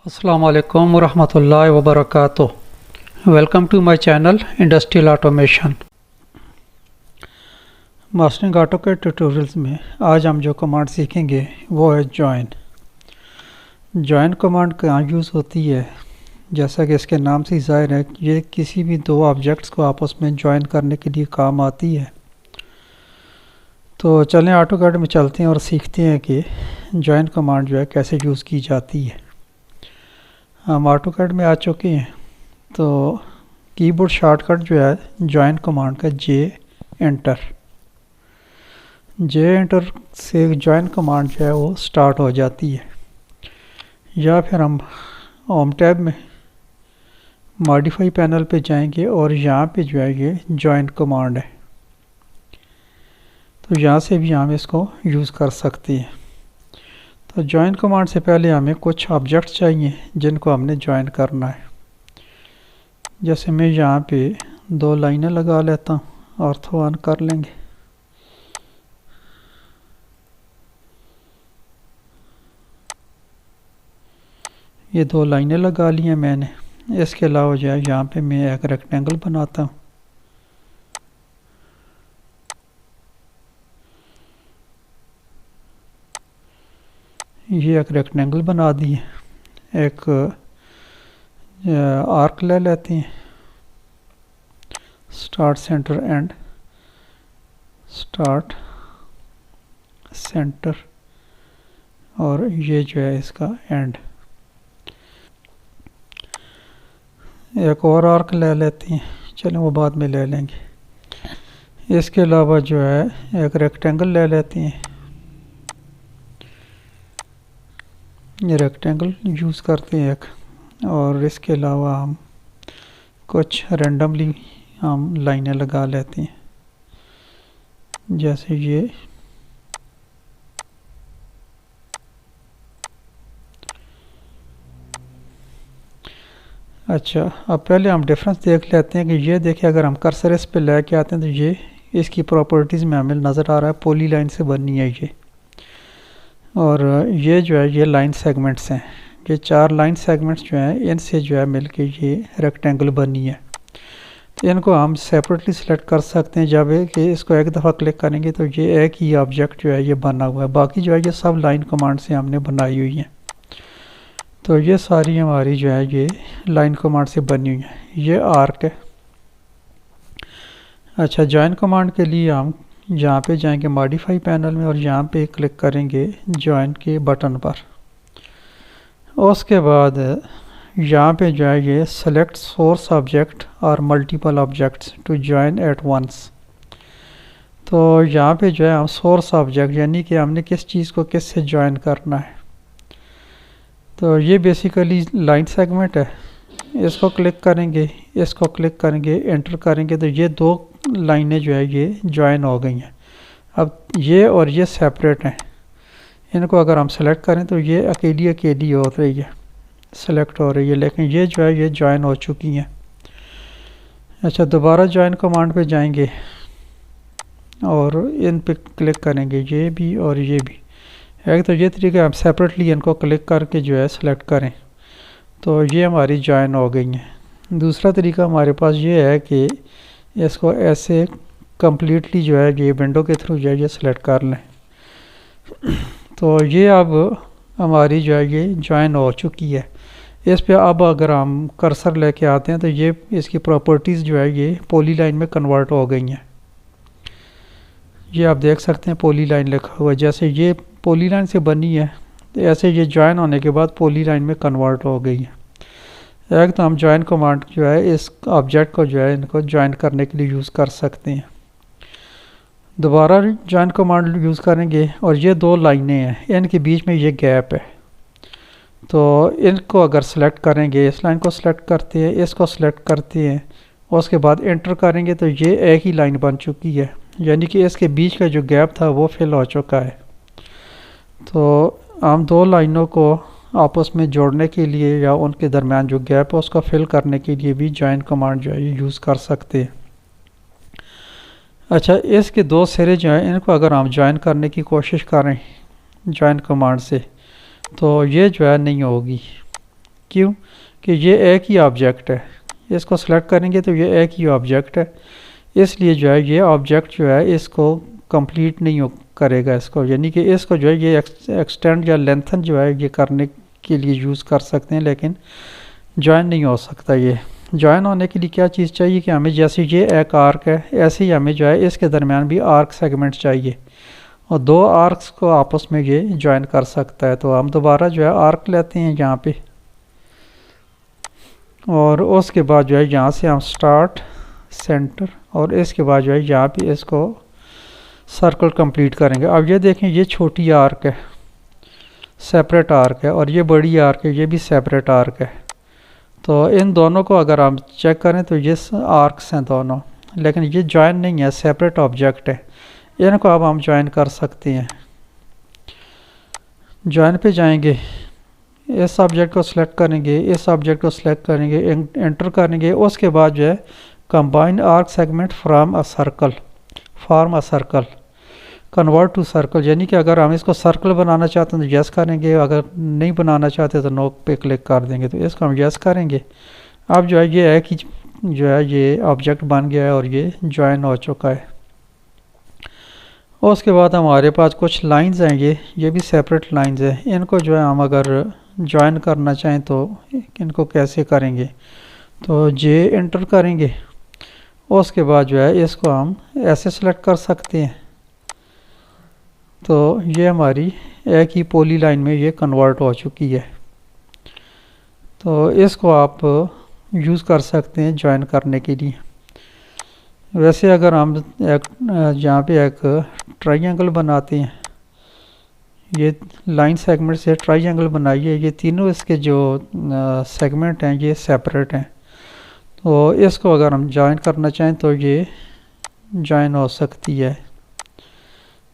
अस्सलाम वालेकुम वरहमतुल्लाहि वबरकातुह। Welcome to my channel industrial automation. Mastering AutoCAD tutorials में आज हम जो कमांड सीखेंगे वो है जॉइन। जॉइन कमांड कहाँ यूज़ होती है, जैसा कि इसके नाम से ज़ाहिर है, ये किसी भी दो ऑब्जेक्ट्स को आपस में जॉइन करने के लिए काम आती है। तो चलें ऑटोकैड में चलते हैं और सीखते हैं कि जॉइन कमांड जो है कैसे यूज़ की जाती है। हम ऑटोकैड में आ चुके हैं, तो कीबोर्ड शॉर्टकट जो है जॉइन कमांड का जे एंटर से जॉइन कमांड जो है वो स्टार्ट हो जाती है। या फिर हम होम टैब में मॉडिफाई पैनल पे जाएंगे और यहाँ पे जो है ये जॉइन कमांड है, तो यहाँ से भी हम इसको यूज़ कर सकते हैं। तो जॉइन कमांड से पहले हमें कुछ ऑब्जेक्ट्स चाहिए जिनको हमने जॉइन करना है। जैसे मैं यहाँ पे दो लाइनें लगा लेता हूँ, ऑर्थो ऑन कर लेंगे। ये दो लाइनें लगा ली हैं मैंने। इसके अलावा जो है यहाँ पे मैं एक रेक्टेंगल बनाता हूँ। ये एक रेक्टेंगल बना दिए। एक आर्क ले लेते हैं, start centre and, start centre, और ये जो है इसका एंड। एक और आर्क ले लेते हैं, चलो वो बाद में ले लेंगे। इसके अलावा जो है एक रेक्टेंगल ले लेते हैं। ये रेक्टेंगल यूज़ करते हैं एक, और इसके अलावा हम कुछ रेंडमली हम लाइनें लगा लेते हैं, जैसे ये। अच्छा, अब पहले हम डिफरेंस देख लेते हैं कि ये देखिए, अगर हम कर्सर इस पे लेके आते हैं तो ये इसकी प्रॉपर्टीज़ में हमें नज़र आ रहा है पॉली लाइन से बनी है ये। और ये जो है ये लाइन सेगमेंट्स हैं, ये चार लाइन सेगमेंट्स जो हैं इनसे जो है मिलके ये रेक्टेंगल बनी है। तो इनको हम सेपरेटली सिलेक्ट कर सकते हैं। जब कि इसको एक दफ़ा क्लिक करेंगे तो ये एक ही ऑब्जेक्ट जो है ये बना हुआ है, बाकी जो है ये सब लाइन कमांड से हमने बनाई हुई है। तो ये सारी हमारी जो है ये लाइन कमांड से बनी हुई है। ये आर्क है। अच्छा, जॉइन कमांड के लिए हम यहाँ पे जाएंगे मॉडिफाई पैनल में और यहाँ पे क्लिक करेंगे जॉइन के बटन पर। उसके बाद यहाँ पे जो है ये सेलेक्ट सोर्स ऑब्जेक्ट और multiple objects to join at once. तो यहाँ पे जो है हम सोर्स ऑब्जेक्ट, यानी कि हमने किस चीज़ को किस से जॉइन करना है। तो ये बेसिकली लाइन सेगमेंट है। इसको क्लिक करेंगे, इसको क्लिक करेंगे, एंटर करेंगे, तो ये दो लाइनें जो है ये जॉइन हो गई हैं। अब ये और ये सेपरेट हैं, इनको अगर हम सेलेक्ट करें तो ये अकेली अकेली हो रही है, सेलेक्ट हो रही है, लेकिन ये जो है ये जॉइन हो चुकी हैं। अच्छा, दोबारा जॉइन कमांड पे जाएंगे और इन पे क्लिक करेंगे, ये भी और ये भी। एक तो ये तरीका हम सेपरेटली इनको क्लिक करके जो है सेलेक्ट करें तो ये हमारी जॉइन हो गई हैं। दूसरा तरीका हमारे पास ये है कि इसको ऐसे कम्प्लीटली जो है ये विंडो के थ्रू जो है ये सिलेक्ट कर लें। तो ये अब हमारी जो है ये जॉइन हो चुकी है। इस पे अब अगर हम कर्सर लेके आते हैं तो ये इसकी प्रॉपर्टीज़ जो है ये पॉली लाइन में कन्वर्ट हो गई हैं। ये आप देख सकते हैं पॉली लाइन लिखा हुआ है, जैसे ये पॉली लाइन से बनी है तो ऐसे ये जॉइन होने के बाद पॉली लाइन में कन्वर्ट हो गई है। एक तो हम जॉइन कमांड जो है इस ऑब्जेक्ट को जो है इनको जॉइन करने के लिए यूज़ कर सकते हैं। दोबारा जॉइन कमांड यूज़ करेंगे और ये दो लाइनें हैं, इनके बीच में ये गैप है, तो इनको अगर सेलेक्ट करेंगे, इस लाइन को सेलेक्ट करते हैं, इसको सेलेक्ट करते हैं, उसके बाद एंटर करेंगे तो ये एक ही लाइन बन चुकी है, यानी कि इसके बीच का जो गैप था वो फिल हो चुका है। तो हम दो लाइनों को आपस में जोड़ने के लिए या उनके दरमियान जो गैप है उसको फिल करने के लिए भी जॉइन कमांड जो है ये यूज़ कर सकते हैं। अच्छा, इसके दो सिरे जो हैं इनको अगर हम जॉइन करने की कोशिश करें जॉइन कमांड से तो ये जो है नहीं होगी, क्यों कि ये एक ही ऑब्जेक्ट है, इसको सेलेक्ट करेंगे तो ये एक ही ऑब्जेक्ट है, इसलिए जो है ये ऑब्जेक्ट जो है इसको कंप्लीट नहीं करेगा इसको, यानी कि इसको जो है ये एक्सटेंड या लेंथन जो है ये करने के लिए यूज़ कर सकते हैं, लेकिन जॉइन नहीं हो सकता। ये जॉइन होने के लिए क्या चीज़ चाहिए कि हमें जैसे ये एक आर्क है ऐसे ही हमें जो है इसके दरमियान भी आर्क सेगमेंट चाहिए, और दो आर्क्स को आपस में ये जॉइन कर सकता है। तो हम दोबारा जो है आर्क लेते हैं यहाँ पे, और उसके बाद जो है यहाँ से हम स्टार्ट सेंटर, और इसके बाद जो है यहाँ पे इसको सर्कल कंप्लीट करेंगे। अब ये देखें ये छोटी आर्क है, सेपरेट आर्क है, और ये बड़ी आर्क है, ये भी सेपरेट आर्क है। तो इन दोनों को अगर हम चेक करें तो ये आर्क्स हैं दोनों, लेकिन ये जॉइन नहीं है, सेपरेट ऑब्जेक्ट है। इनको अब हम जॉइन कर सकते हैं। जॉइन पे जाएंगे, इस ऑब्जेक्ट को सिलेक्ट करेंगे, इस ऑब्जेक्ट को सिलेक्ट करेंगे, एंटर करेंगे, उसके बाद जो है combine arc segment from a circle, form a circle, convert to circle, यानी कि अगर हम इसको सर्कल बनाना चाहते हैं तो यस करेंगे, अगर नहीं बनाना चाहते तो नो पे क्लिक कर देंगे। तो इसको हम यस करेंगे। अब जो है ये एक ही जो है ये ऑब्जेक्ट बन गया है और ये जॉइन हो चुका है। और उसके बाद हमारे पास कुछ लाइंस हैं, ये भी सेपरेट लाइंस हैं। इनको जो है हम अगर जॉइन करना चाहें तो इनको कैसे करेंगे, तो जे एंटर करेंगे, उसके बाद जो है इसको हम ऐसे सेलेक्ट कर सकते हैं। तो ये हमारी एक ही पॉली लाइन में ये कन्वर्ट हो चुकी है। तो इसको आप यूज़ कर सकते हैं जॉइन करने के लिए। वैसे अगर हम एक यहाँ पे एक ट्रायंगल बनाते हैं, ये लाइन सेगमेंट से ट्रायंगल बनाइए, ये तीनों इसके जो सेगमेंट हैं ये सेपरेट हैं। तो इसको अगर हम जॉइन करना चाहें तो ये जॉइन हो सकती है,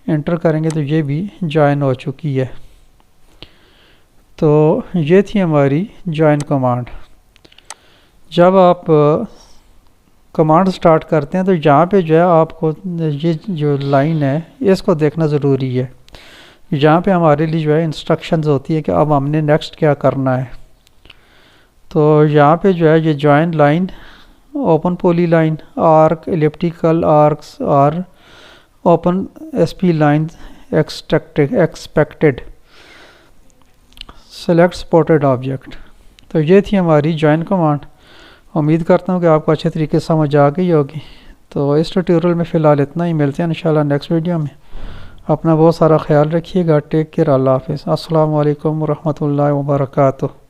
एंटर करेंगे तो ये भी जॉइन हो चुकी है। तो ये थी हमारी जॉइन कमांड। जब आप कमांड स्टार्ट करते हैं तो यहाँ पे जो है आपको ये जो लाइन है इसको देखना ज़रूरी है। यहाँ पे हमारे लिए जो है इंस्ट्रक्शंस होती है कि अब हमने नेक्स्ट क्या करना है। तो यहाँ पे जो है ये join line, open polyline, arc, elliptical arcs और open spline expected, select spotted object. तो ये थी हमारी जॉइन कमांड। उम्मीद करता हूँ कि आपको अच्छे तरीके से समझ आ गई होगी। तो इस ट्यूटोरियल में फ़िलहाल इतना ही, मिलते हैं इंशाल्लाह नेक्स्ट वीडियो में। अपना बहुत सारा ख्याल रखिएगा। टेक केयर, अल्लाह हाफिज़, अस्सलाम वालेकुम रहमतुल्लाहि व बरकातुहू।